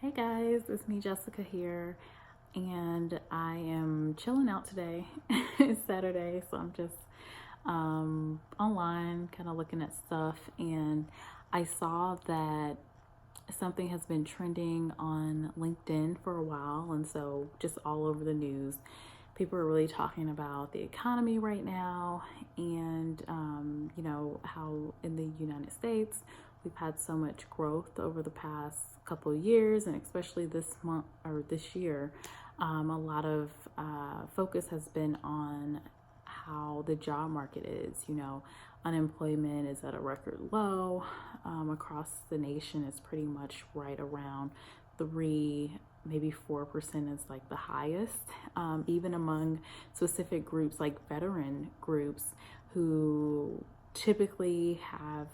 Hey guys, it's me Jessica here, and I am chilling out today. It's Saturday, so I'm just online kind of looking at stuff, and I saw that something has been trending on LinkedIn for a while, and so just all over the news. People are really talking about the economy right now, and how in the United States we've had so much growth over the past couple of years, and especially this month or this year. A lot of focus has been on how the job market is. Unemployment is at a record low across the nation. It's pretty much right around 3, maybe 4% is like the highest, even among specific groups like veteran groups who typically have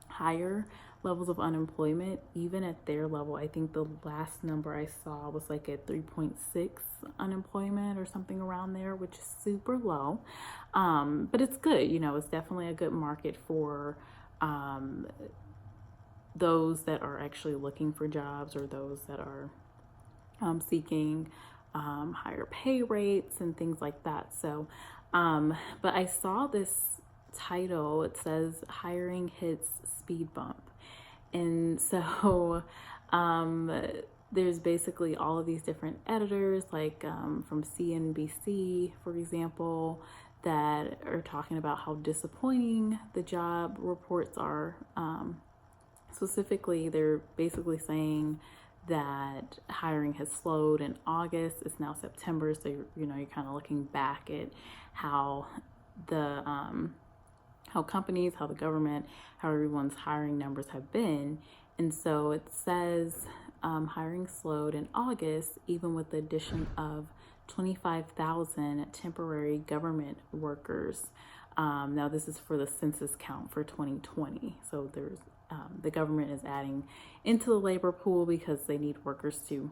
higher levels of unemployment. Even at their level, I think the last number I saw was like at 3.6 unemployment or something around there, which is super low. But it's good. It's definitely a good market for those that are actually looking for jobs, or those that are seeking higher pay rates and things like that. So, but I saw this title. It says hiring hits speed bump. And so there's basically all of these different editors, like from CNBC, for example, that are talking about how disappointing the job reports are. Specifically, they're basically saying that hiring has slowed in August. It's now September, so you're kind of looking back at how the how companies, how the government, how everyone's hiring numbers have been. And so it says hiring slowed in August, even with the addition of 25,000 temporary government workers. Now this is for the census count for 2020. So there's the government is adding into the labor pool because they need workers to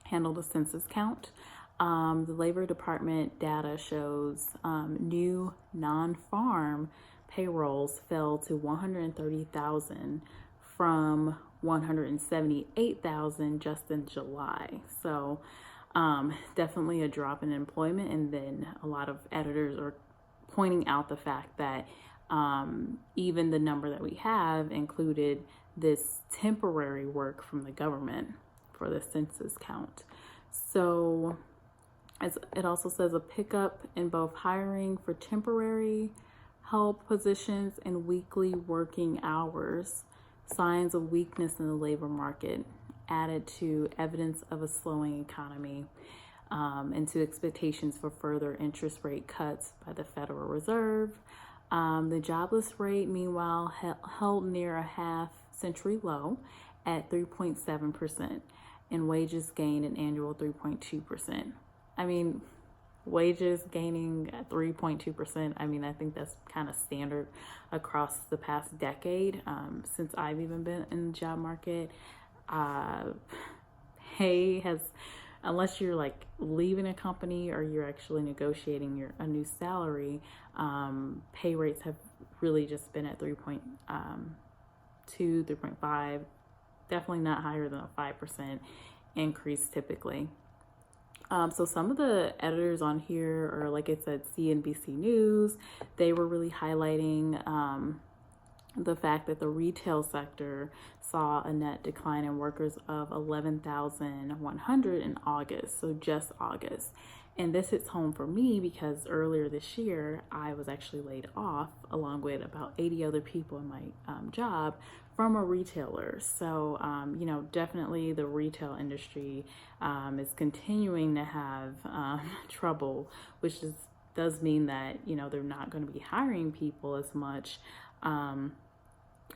handle the census count. The Labor Department data shows new non-farm payrolls fell to 130,000 from 178,000 just in July. So definitely a drop in employment. And then a lot of editors are pointing out the fact that even the number that we have included this temporary work from the government for the census count. So as it also says, a pickup in both hiring for temporary help positions and weekly working hours, signs of weakness in the labor market, added to evidence of a slowing economy, and to expectations for further interest rate cuts by the Federal Reserve. The jobless rate, meanwhile, held near a half-century low at 3.7%, and wages gained an annual 3.2%. I mean, wages gaining at 3.2%, I think that's kind of standard across the past decade, since I've even been in the job market. Pay has, unless you're like leaving a company or you're actually negotiating a new salary, pay rates have really just been at 3.2, 3.5, definitely not higher than a 5% increase typically. So some of the editors on here are, like I said, CNBC News. They were really highlighting the fact that the retail sector saw a net decline in workers of 11,100 in August, so just August. And this hits home for me because earlier this year, I was actually laid off along with about 80 other people in my job from a retailer. So, definitely the retail industry is continuing to have trouble, which does mean that, they're not going to be hiring people as much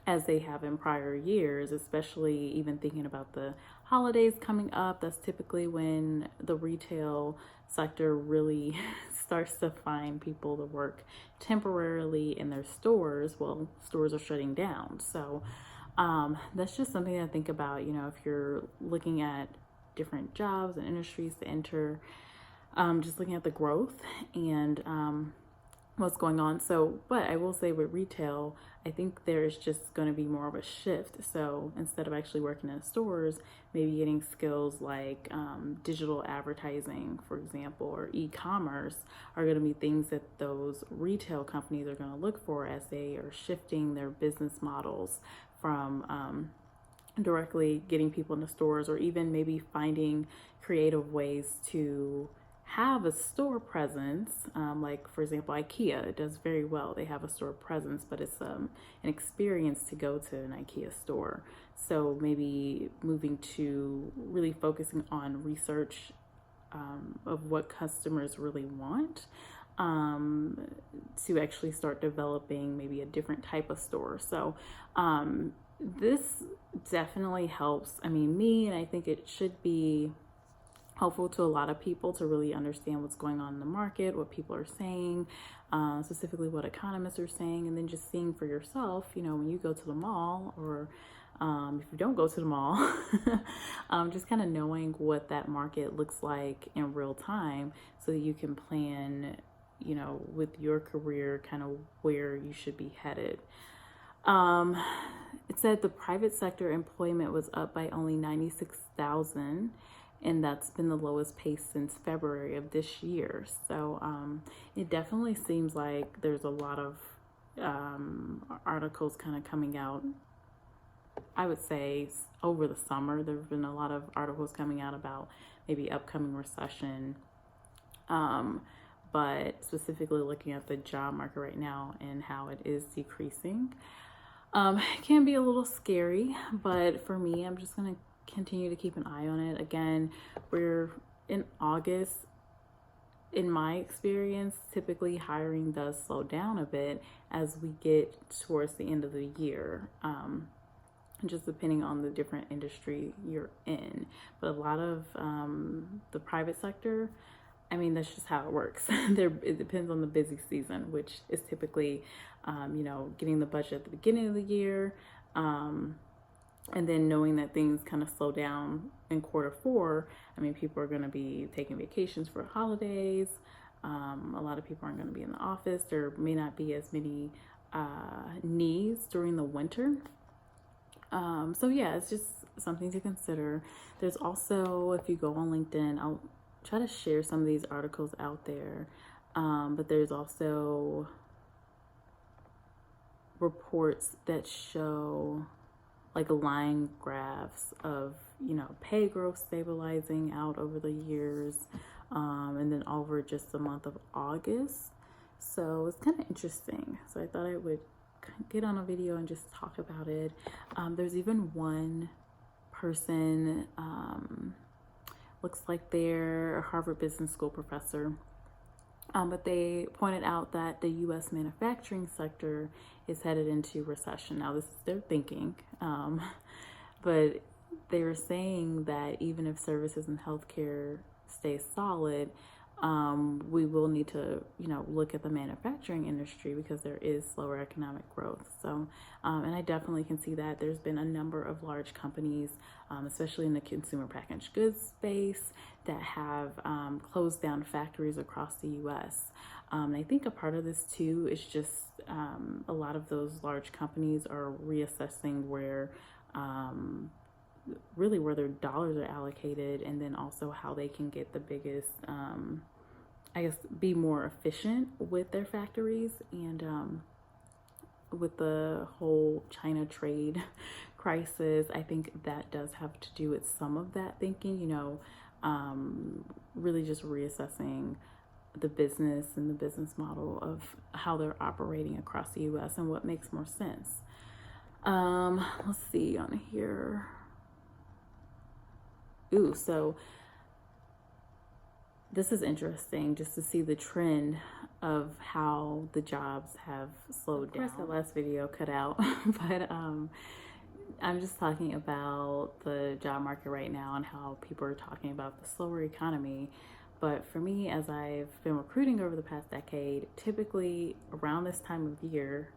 as they have in prior years, especially even thinking about the holidays coming up. That's typically when the retail sector really starts to find people to work temporarily in their stores. Well, stores are shutting down. So that's just something to think about, if you're looking at different jobs and industries to enter, just looking at the growth and what's going on. So, but I will say with retail, I think there's just going to be more of a shift. So instead of actually working in stores, maybe getting skills like digital advertising, for example, or e-commerce are going to be things that those retail companies are going to look for as they are shifting their business models from directly getting people into stores, or even maybe finding creative ways to have a store presence. Like for example, IKEA, it does very well. They have a store presence, but it's an experience to go to an IKEA store. So maybe moving to really focusing on research of what customers really want, to actually start developing maybe a different type of store. So this definitely helps. I mean, me, and I think it should be helpful to a lot of people to really understand what's going on in the market, what people are saying, specifically what economists are saying, and then just seeing for yourself, you know, when you go to the mall, or if you don't go to the mall, just kind of knowing what that market looks like in real time so that you can plan, you know, with your career, kind of where you should be headed. It said the private sector employment was up by only 96,000, and that's been the lowest pace since February of this year. So it definitely seems like there's a lot of articles kind of coming out. I would say over the summer, there have been a lot of articles coming out about maybe upcoming recession, but specifically looking at the job market right now and how it is decreasing. It can be a little scary, but for me, I'm just going to continue to keep an eye on it. Again, we're in August. In my experience, typically hiring does slow down a bit as we get towards the end of the year, just depending on the different industry you're in. But a lot of the private sector, I mean, that's just how it works. It depends on the busy season, which is typically, you know, getting the budget at the beginning of the year, and then knowing that things kind of slow down in Q4. I mean, people are going to be taking vacations for holidays. A lot of people aren't going to be in the office. There may not be as many needs during the winter. So yeah, it's just something to consider. There's also, if you go on LinkedIn, I'll try to share some of these articles out there. But there's also reports that show like line graphs of, you know, pay growth stabilizing out over the years, and then over just the month of August. So it's kind of interesting. So I thought I would get on a video and just talk about it. There's even one person, looks like they're a Harvard Business School professor, but they pointed out that the U.S. manufacturing sector is headed into recession. Now, this is their thinking, but they were saying that even if services and healthcare stay solid, we will need to, you know, look at the manufacturing industry because there is slower economic growth. So, and I definitely can see that. There's been a number of large companies, especially in the consumer packaged goods space, that have closed down factories across the U.S. And I think a part of this too is just a lot of those large companies are reassessing where really where their dollars are allocated, and then also how they can get the biggest, I guess, be more efficient with their factories. And with the whole China trade crisis, I think that does have to do with some of that thinking, you know, really just reassessing the business and the business model of how they're operating across the U.S. and what makes more sense. Let's see on here. Ooh, so this is interesting just to see the trend of how the jobs have slowed down. Of course, the last video cut out, but I'm just talking about the job market right now and how people are talking about the slower economy. But for me, as I've been recruiting over the past decade, typically around this time of year,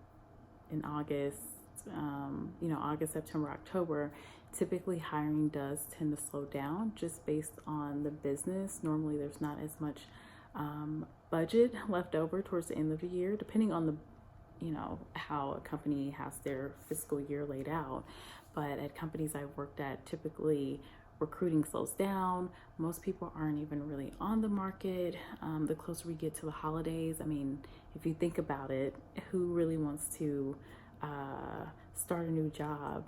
in August, you know, August, September, October, typically hiring does tend to slow down just based on the business. Normally there's not as much budget left over towards the end of the year, depending on the how a company has their fiscal year laid out. But at companies I've worked at, typically recruiting slows down. Most people aren't even really on the market. The closer we get to the holidays, I mean, if you think about it, who really wants to start a new job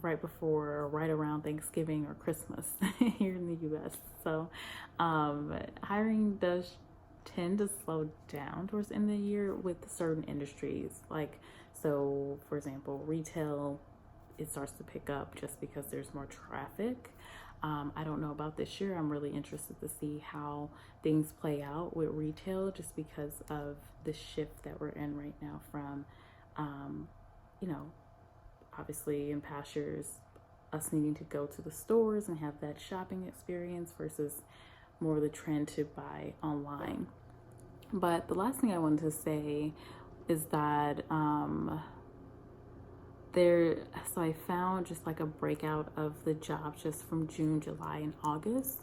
right before or right around Thanksgiving or Christmas here in the US? So hiring does tend to slow down towards the end of the year with certain industries. Like, so for example, retail, it starts to pick up just because there's more traffic. I don't know about this year. I'm really interested to see how things play out with retail, just because of the shift that we're in right now from, obviously in past years, us needing to go to the stores and have that shopping experience versus more of the trend to buy online. But the last thing I wanted to say is that so I found just like a breakout of the jobs just from June, July, and August.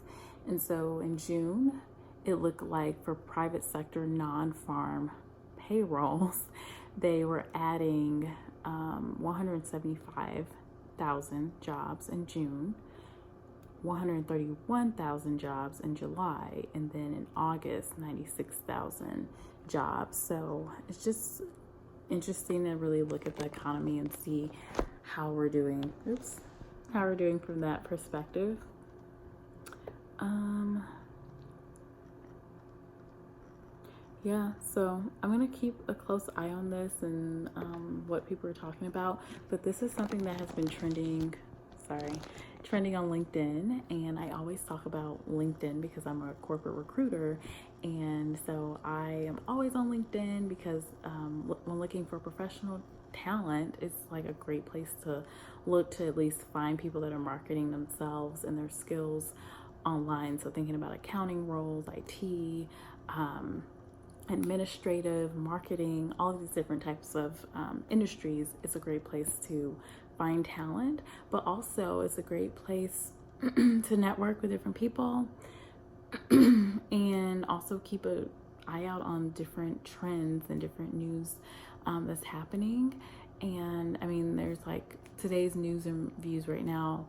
And so in June, it looked like for private sector non-farm payrolls, they were adding 175,000 jobs in June, 131,000 jobs in July, and then in August, 96,000 jobs. So it's just interesting to really look at the economy and see how we're doing. How we're doing from that perspective. Yeah, so I'm gonna keep a close eye on this and what people are talking about. But this is something that has been trending on LinkedIn, and I always talk about LinkedIn because I'm a corporate recruiter, and so I am always on LinkedIn because when looking for professional talent, it's like a great place to look to at least find people that are marketing themselves and their skills online. So thinking about accounting roles, IT, administrative, marketing, all of these different types of industries, it's a great place to find talent, but also it's a great place to network with different people and also keep an eye out on different trends and different news that's happening. And I mean, there's like today's news and views right now.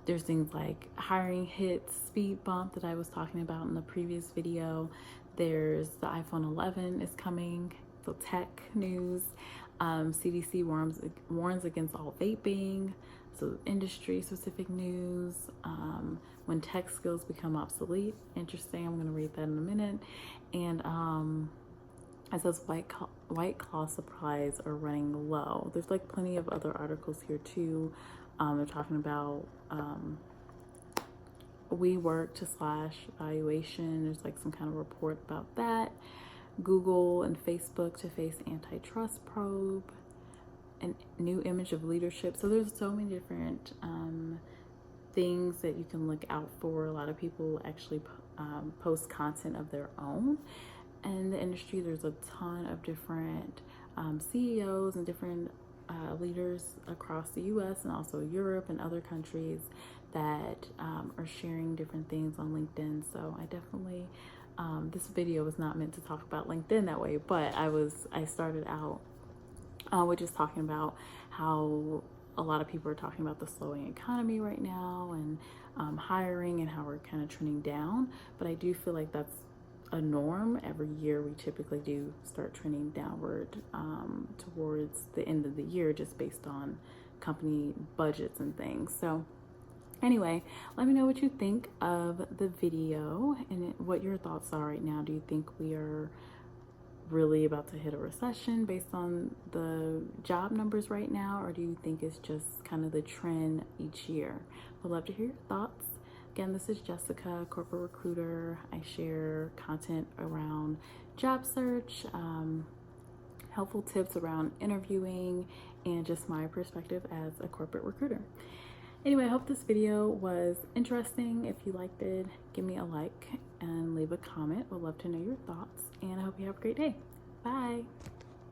There's things like hiring hits, speed bump that I was talking about in the previous video. There's the iPhone 11 is coming, so tech news. CDC warns against all vaping, so industry specific news. When tech skills become obsolete, interesting. I'm going to read that in a minute. And it says White Claw supplies are running low. There's like plenty of other articles here too. They're talking about WeWork to slash valuation. There's like some kind of report about that. Google and Facebook to face antitrust probe, and new image of leadership. So there's so many different things that you can look out for. A lot of people actually post content of their own. In the industry, there's a ton of different CEOs and different leaders across the US and also Europe and other countries that are sharing different things on LinkedIn. So I definitely, this video was not meant to talk about LinkedIn that way, but I started out with just talking about how a lot of people are talking about the slowing economy right now and hiring and how we're kind of trending down. But I do feel like that's a norm. Every year we typically do start trending downward towards the end of the year, just based on company budgets and things. So anyway, let me know what you think of the video and what your thoughts are right now. Do you think we are really about to hit a recession based on the job numbers right now, or do you think it's just kind of the trend each year? Would love to hear your thoughts. Again, this is Jessica, corporate recruiter. I share content around job search, helpful tips around interviewing, and just my perspective as a corporate recruiter. Anyway, I hope this video was interesting. If you liked it, give me a like and leave a comment. Would love to know your thoughts, and I hope you have a great day. Bye.